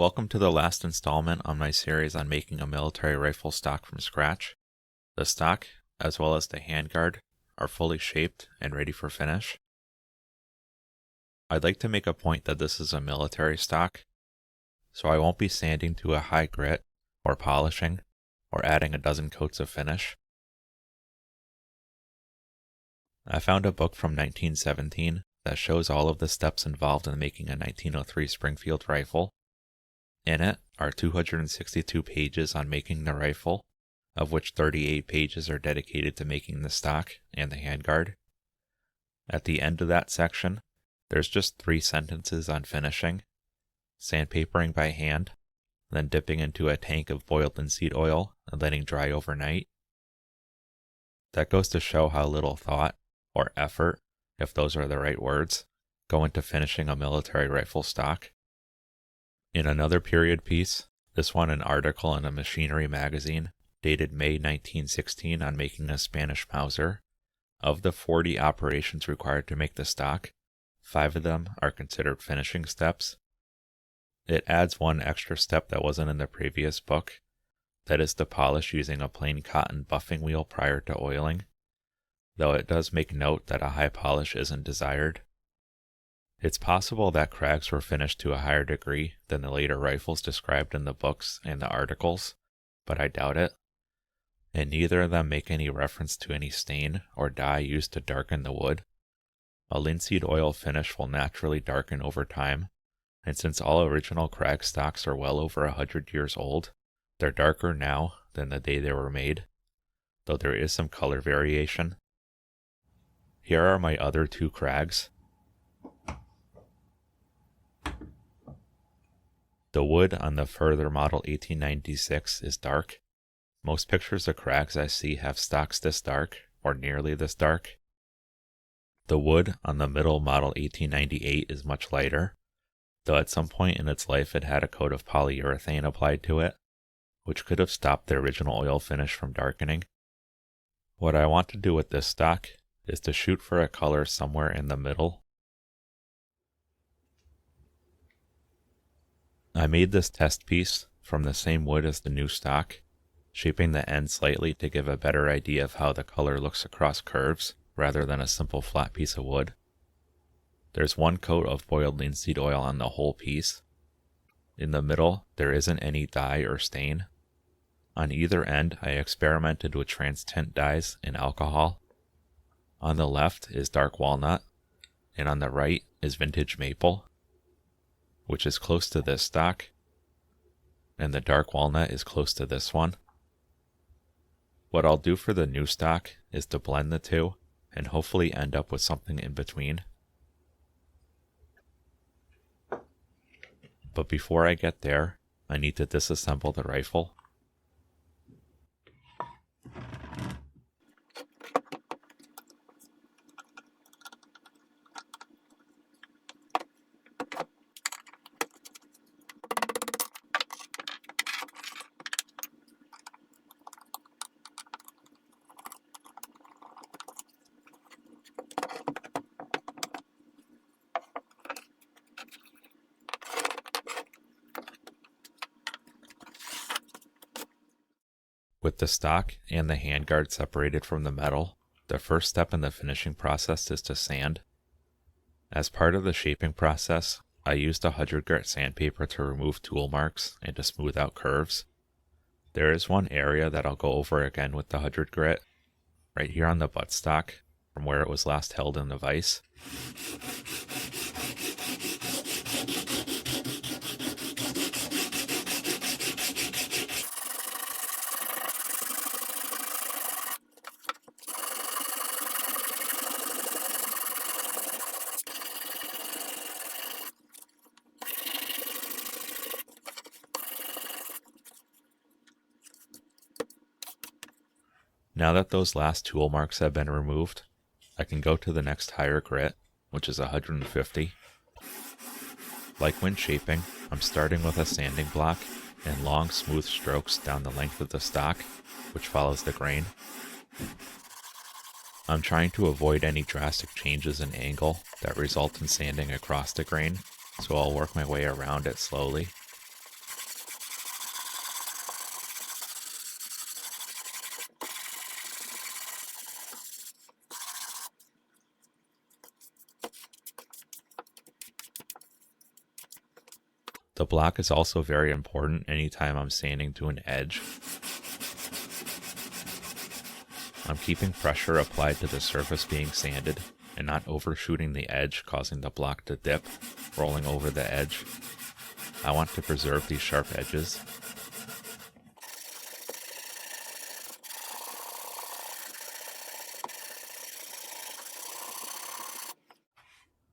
Welcome to the last installment on my series on making a military rifle stock from scratch. The stock, as well as the handguard, are fully shaped and ready for finish. I'd like to make a point that this is a military stock, so I won't be sanding to a high grit, or polishing, or adding a dozen coats of finish. I found a book from 1917 that shows all of the steps involved in making a 1903 Springfield rifle. In it are 262 pages on making the rifle, of which 38 pages are dedicated to making the stock and the handguard. At the end of that section, there's just 3 sentences on finishing: sandpapering by hand, then dipping into a tank of boiled linseed oil and letting dry overnight. That goes to show how little thought, or effort, if those are the right words, go into finishing a military rifle stock. In another period piece, this one an article in a machinery magazine, dated May 1916 on making a Spanish Mauser, of the 40 operations required to make the stock, 5 of them are considered finishing steps. It adds one extra step that wasn't in the previous book, that is to polish using a plain cotton buffing wheel prior to oiling, though it does make note that a high polish isn't desired. It's possible that Krags were finished to a higher degree than the later rifles described in the books and the articles, but I doubt it. And neither of them make any reference to any stain or dye used to darken the wood. A linseed oil finish will naturally darken over time, and since all original Krag stocks are well over 100 years old, they're darker now than the day they were made, though there is some color variation. Here are my other 2 Krags. The wood on the further model 1896 is dark. Most pictures of Krags I see have stocks this dark, or nearly this dark. The wood on the middle model 1898 is much lighter, though at some point in its life it had a coat of polyurethane applied to it, which could have stopped the original oil finish from darkening. What I want to do with this stock is to shoot for a color somewhere in the middle. I made this test piece from the same wood as the new stock, shaping the end slightly to give a better idea of how the color looks across curves, rather than a simple flat piece of wood. There's 1 coat of boiled linseed oil on the whole piece. In the middle, there isn't any dye or stain. On either end, I experimented with trans-tint dyes and alcohol. On the left is dark walnut, and on the right is vintage maple, which is close to this stock, and the dark walnut is close to this one. What I'll do for the new stock is to blend the 2 and hopefully end up with something in between. But before I get there, I need to disassemble the rifle. With the stock and the handguard separated from the metal, the first step in the finishing process is to sand. As part of the shaping process, I used a 100 grit sandpaper to remove tool marks and to smooth out curves. There is one area that I'll go over again with the 100 grit, right here on the buttstock, from where it was last held in the vise. Now that those last tool marks have been removed, I can go to the next higher grit, which is 150. Like when shaping, I'm starting with a sanding block and long smooth strokes down the length of the stock, which follows the grain. I'm trying to avoid any drastic changes in angle that result in sanding across the grain, so I'll work my way around it slowly. The block is also very important anytime I'm sanding to an edge. I'm keeping pressure applied to the surface being sanded and not overshooting the edge, causing the block to dip, rolling over the edge. I want to preserve these sharp edges.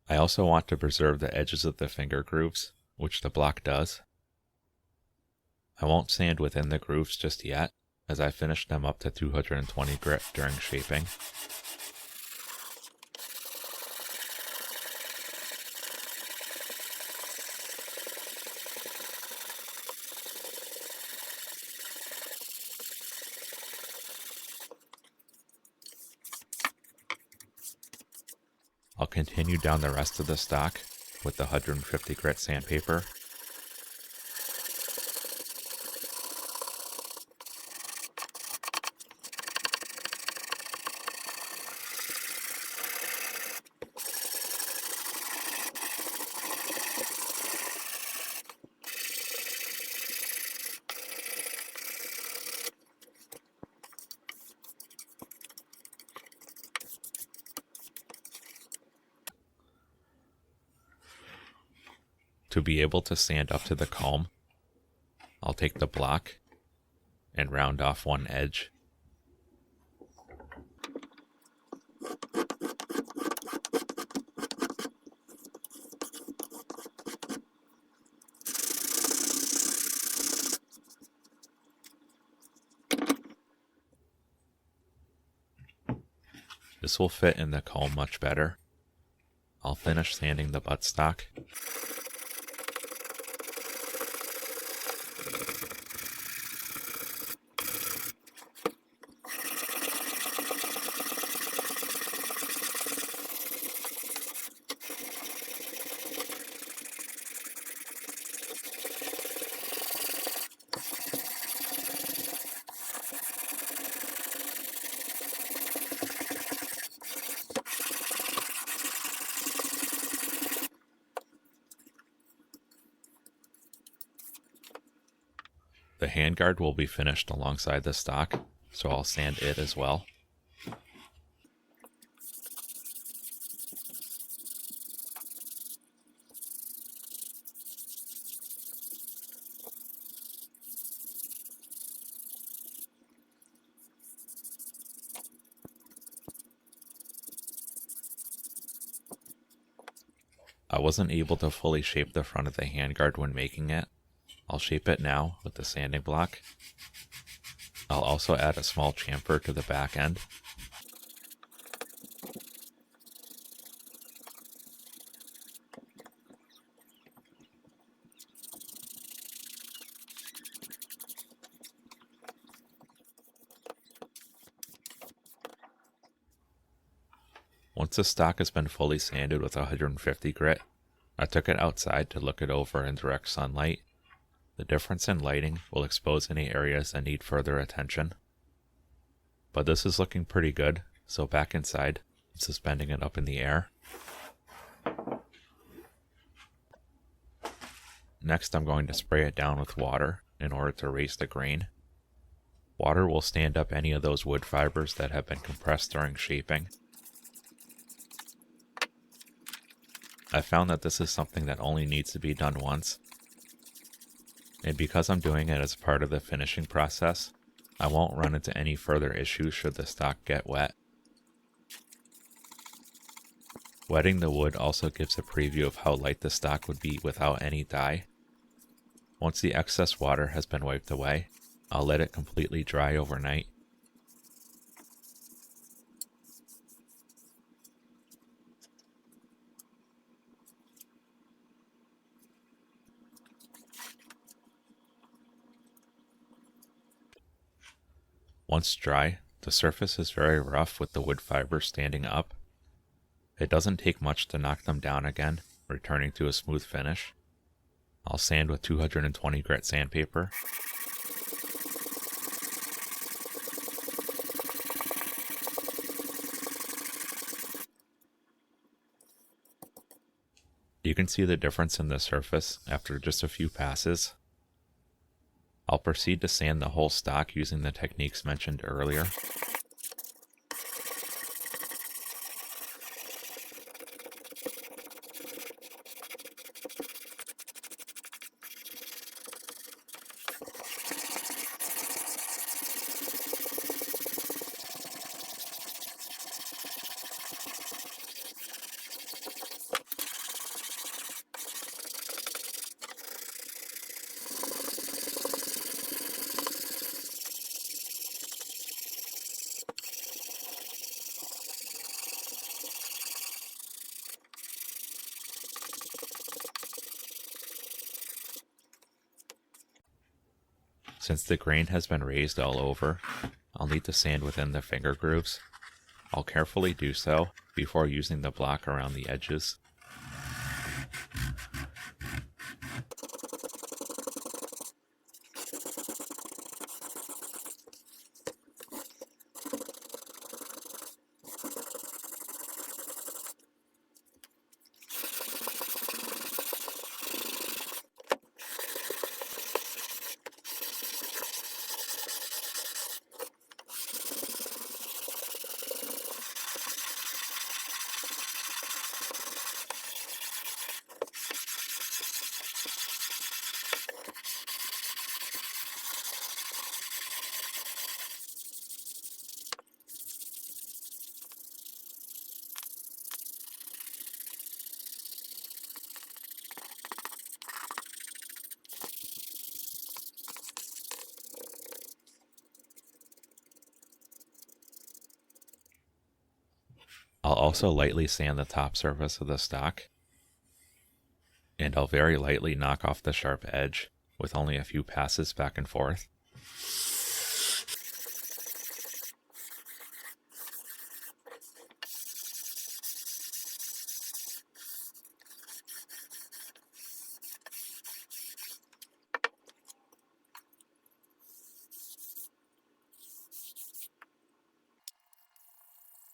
I also want to preserve the edges of the finger grooves, which the block does. I won't sand within the grooves just yet, as I finished them up to 220 grit during shaping. I'll continue down the rest of the stock with the 150 grit sandpaper. To be able to sand up to the comb, I'll take the block and round off one edge. This will fit in the comb much better. I'll finish sanding the buttstock. The handguard will be finished alongside the stock, so I'll sand it as well. I wasn't able to fully shape the front of the handguard when making it. I'll shape it now with the sanding block. I'll also add a small chamfer to the back end. Once the stock has been fully sanded with 150 grit, I took it outside to look it over in direct sunlight. The difference in lighting will expose any areas that need further attention. But this is looking pretty good, so back inside, I'm suspending it up in the air. Next, I'm going to spray it down with water in order to erase the grain. Water will stand up any of those wood fibers that have been compressed during shaping. I found that this is something that only needs to be done once. And because I'm doing it as part of the finishing process, I won't run into any further issues should the stock get wet. Wetting the wood also gives a preview of how light the stock would be without any dye. Once the excess water has been wiped away, I'll let it completely dry overnight. Once dry, the surface is very rough with the wood fibers standing up. It doesn't take much to knock them down again, returning to a smooth finish. I'll sand with 220 grit sandpaper. You can see the difference in the surface after just a few passes. I'll proceed to sand the whole stock using the techniques mentioned earlier. Since the grain has been raised all over, I'll need to sand within the finger grooves. I'll carefully do so before using the block around the edges. I'll also lightly sand the top surface of the stock, and I'll very lightly knock off the sharp edge with only a few passes back and forth.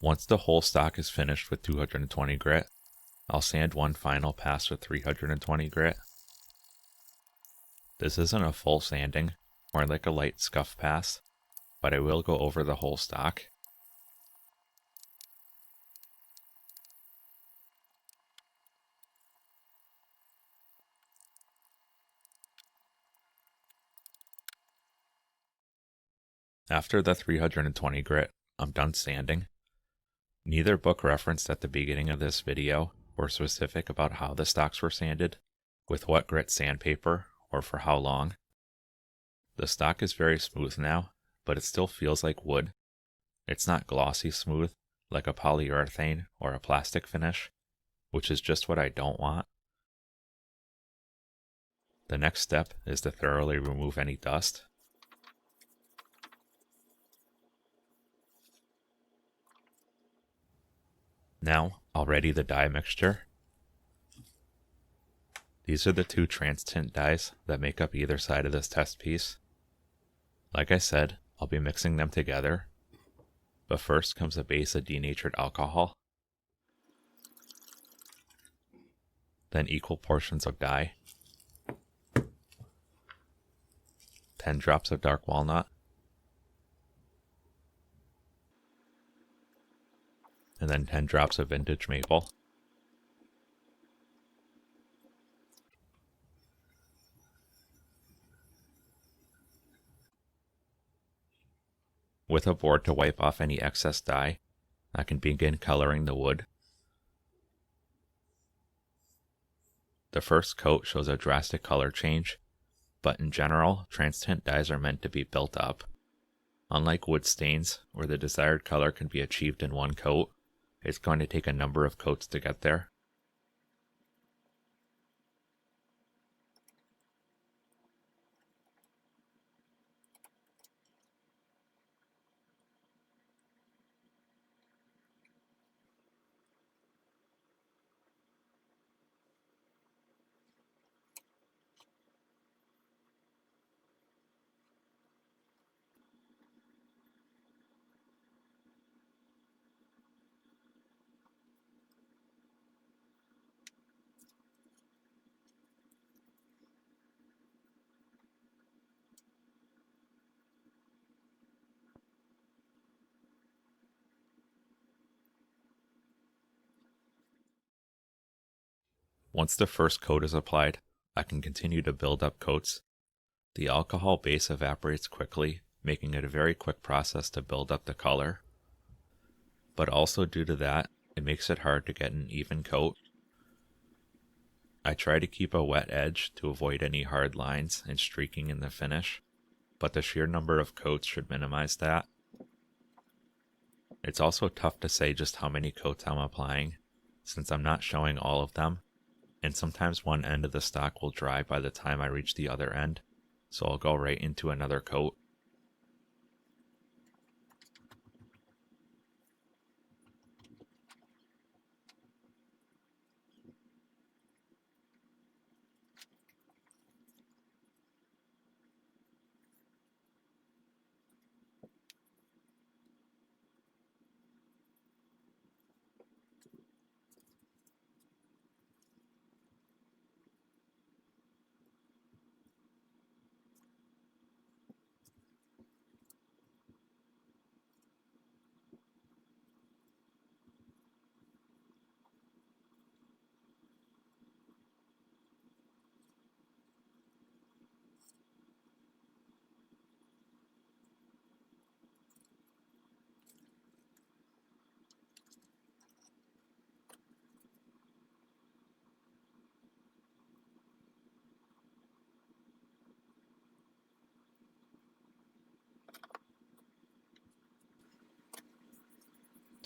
Once the whole stock is finished with 220 grit, I'll sand one final pass with 320 grit. This isn't a full sanding, more like a light scuff pass, but I will go over the whole stock. After the 320 grit, I'm done sanding. Neither book referenced at the beginning of this video were specific about how the stocks were sanded, with what grit sandpaper, or for how long. The stock is very smooth now, but it still feels like wood. It's not glossy smooth, like a polyurethane or a plastic finish, which is just what I don't want. The next step is to thoroughly remove any dust. Now, I'll ready the dye mixture. These are the two trans tint dyes that make up either side of this test piece. Like I said, I'll be mixing them together, but first comes a base of denatured alcohol, then equal portions of dye, 10 drops of dark walnut, and then 10 drops of vintage maple. With a board to wipe off any excess dye, I can begin coloring the wood. The first coat shows a drastic color change, but in general, trans tint dyes are meant to be built up. Unlike wood stains, where the desired color can be achieved in one coat, it's going to take a number of coats to get there. Once the first coat is applied, I can continue to build up coats. The alcohol base evaporates quickly, making it a very quick process to build up the color. But also due to that, it makes it hard to get an even coat. I try to keep a wet edge to avoid any hard lines and streaking in the finish, but the sheer number of coats should minimize that. It's also tough to say just how many coats I'm applying, since I'm not showing all of them, and sometimes one end of the stock will dry by the time I reach the other end, so I'll go right into another coat.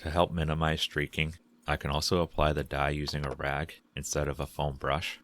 To help minimize streaking, I can also apply the dye using a rag instead of a foam brush.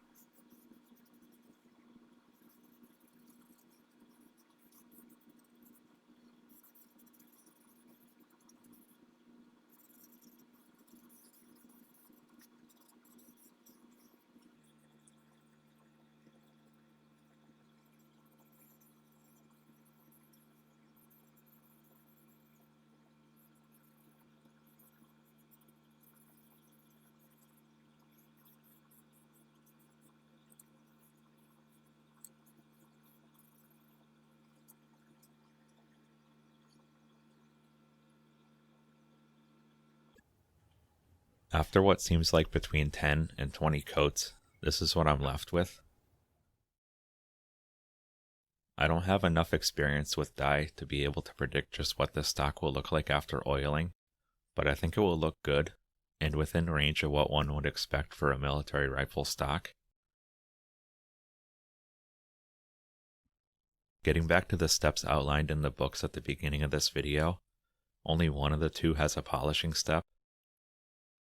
After what seems like between 10 and 20 coats, this is what I'm left with. I don't have enough experience with dye to be able to predict just what this stock will look like after oiling, but I think it will look good, and within range of what one would expect for a military rifle stock. Getting back to the steps outlined in the books at the beginning of this video, only one of the two has a polishing step.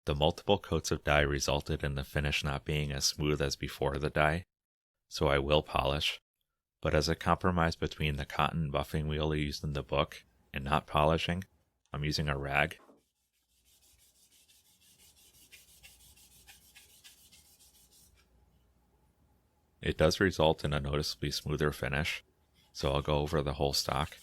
The multiple coats of dye resulted in the finish not being as smooth as before the dye, so I will polish, but as a compromise between the cotton buffing wheel used in the book and not polishing, I'm using a rag. It does result in a noticeably smoother finish, so I'll go over the whole stock.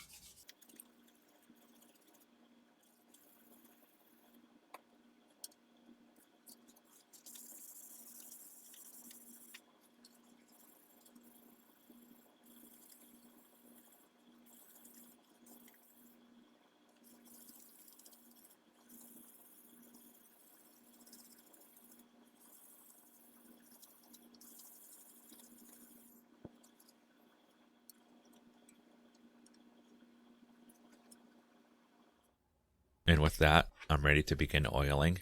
And with that, I'm ready to begin oiling.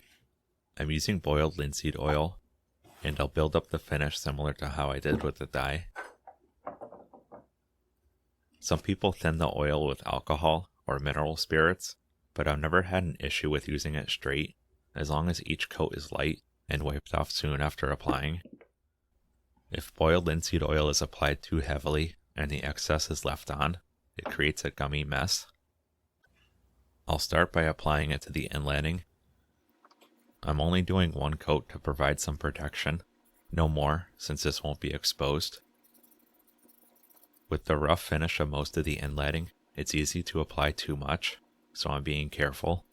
I'm using boiled linseed oil, and I'll build up the finish similar to how I did with the dye. Some people thin the oil with alcohol or mineral spirits, but I've never had an issue with using it straight, as long as each coat is light and wiped off soon after applying. If boiled linseed oil is applied too heavily and the excess is left on, it creates a gummy mess. I'll start by applying it to the inletting. I'm only doing one coat to provide some protection, no more since this won't be exposed. With the rough finish of most of the inletting, it's easy to apply too much, so I'm being careful.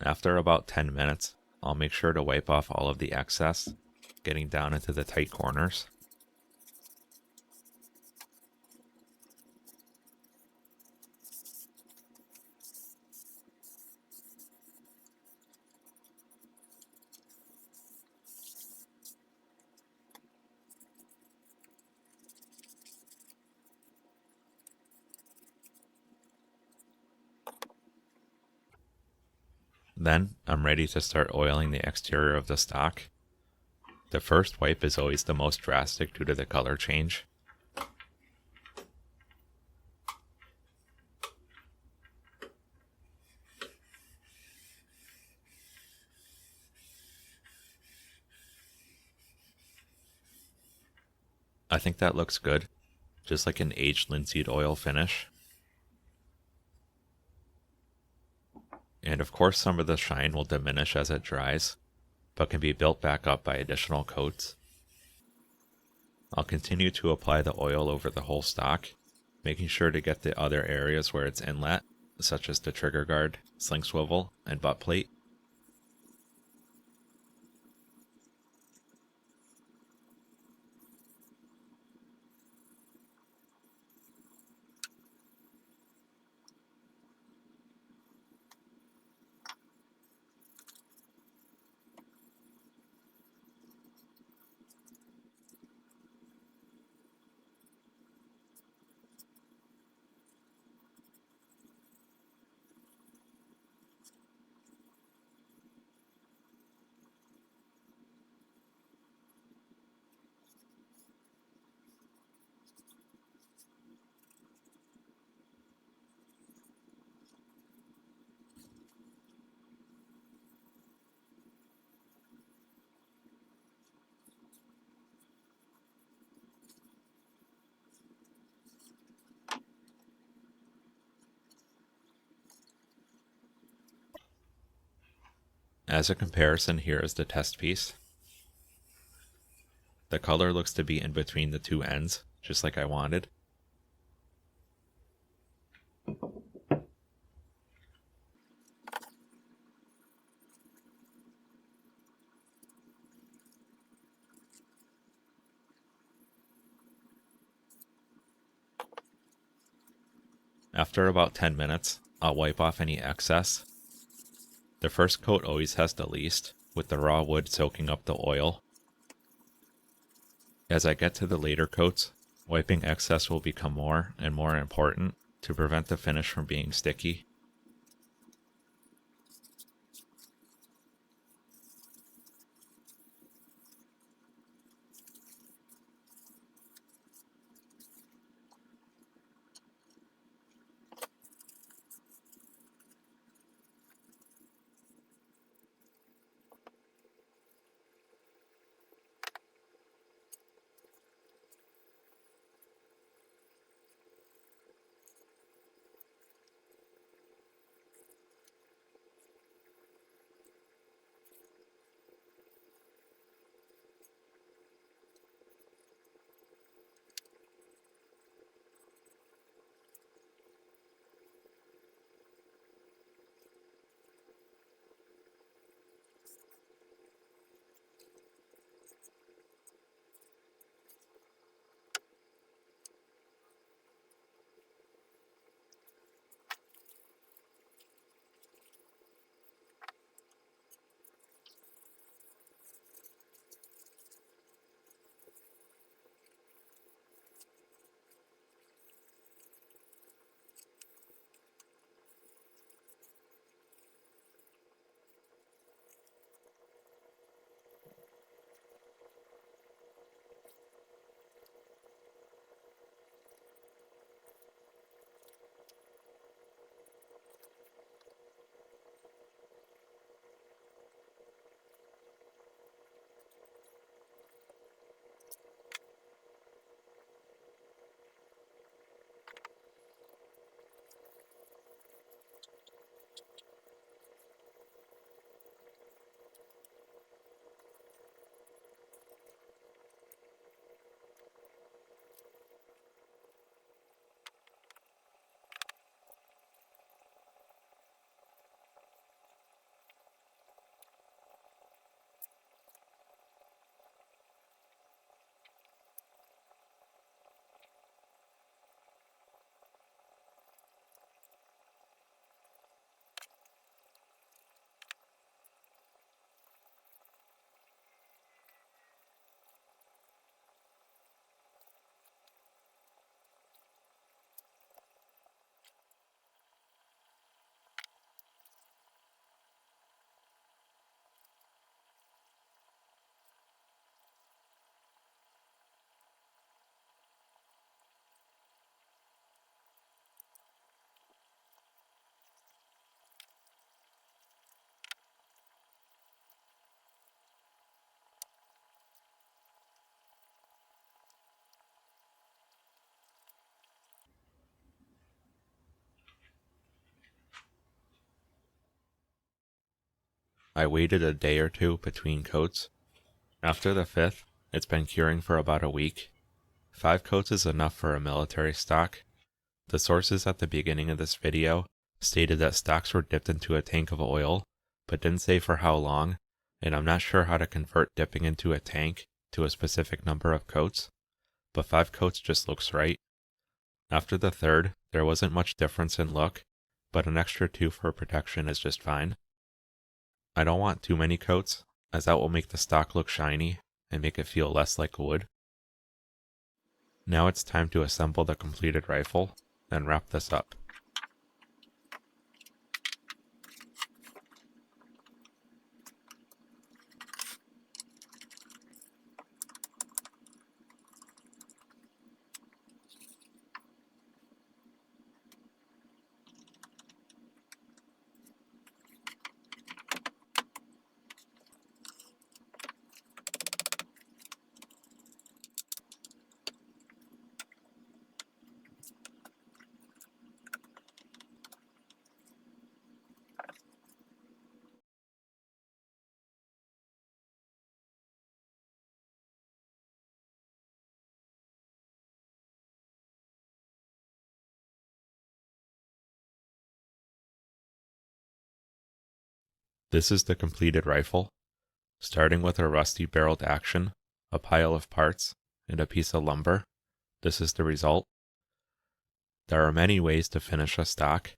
After about 10 minutes, I'll make sure to wipe off all of the excess, getting down into the tight corners. Then I'm ready to start oiling the exterior of the stock. The first wipe is always the most drastic due to the color change. I think that looks good, just like an aged linseed oil finish. And of course some of the shine will diminish as it dries, but can be built back up by additional coats. I'll continue to apply the oil over the whole stock, making sure to get the other areas where it's inlet, such as the trigger guard, sling swivel, and butt plate. As a comparison, here is the test piece. The color looks to be in between the two ends, just like I wanted. After about 10 minutes, I'll wipe off any excess. The first coat always has the least, with the raw wood soaking up the oil. As I get to the later coats, wiping excess will become more and more important to prevent the finish from being sticky. I waited a day or two between coats. After the 5th, it's been curing for about a week. 5 coats is enough for a military stock. The sources at the beginning of this video stated that stocks were dipped into a tank of oil, but didn't say for how long, and I'm not sure how to convert dipping into a tank to a specific number of coats, but 5 coats just looks right. After the 3rd, there wasn't much difference in look, but an extra 2 for protection is just fine. I don't want too many coats, as that will make the stock look shiny and make it feel less like wood. Now it's time to assemble the completed rifle and wrap this up. This is the completed rifle, starting with a rusty barreled action, a pile of parts, and a piece of lumber. This is the result. There are many ways to finish a stock.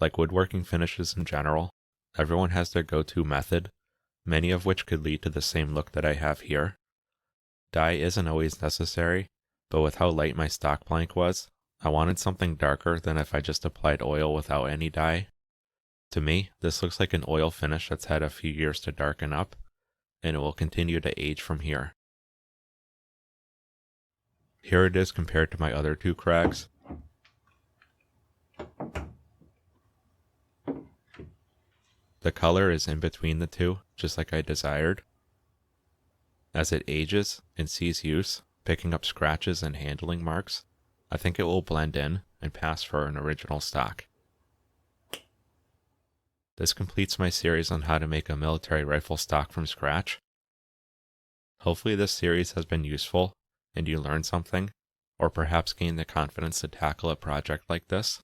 Like woodworking finishes in general, everyone has their go-to method, many of which could lead to the same look that I have here. Dye isn't always necessary, but with how light my stock blank was, I wanted something darker than if I just applied oil without any dye. To me, this looks like an oil finish that's had a few years to darken up, and it will continue to age from here. Here it is compared to my other 2 Krags. The color is in between the 2, just like I desired. As it ages and sees use, picking up scratches and handling marks, I think it will blend in and pass for an original stock. This completes my series on how to make a military rifle stock from scratch. Hopefully this series has been useful and you learned something, or perhaps gained the confidence to tackle a project like this.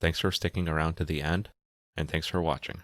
Thanks for sticking around to the end, and thanks for watching.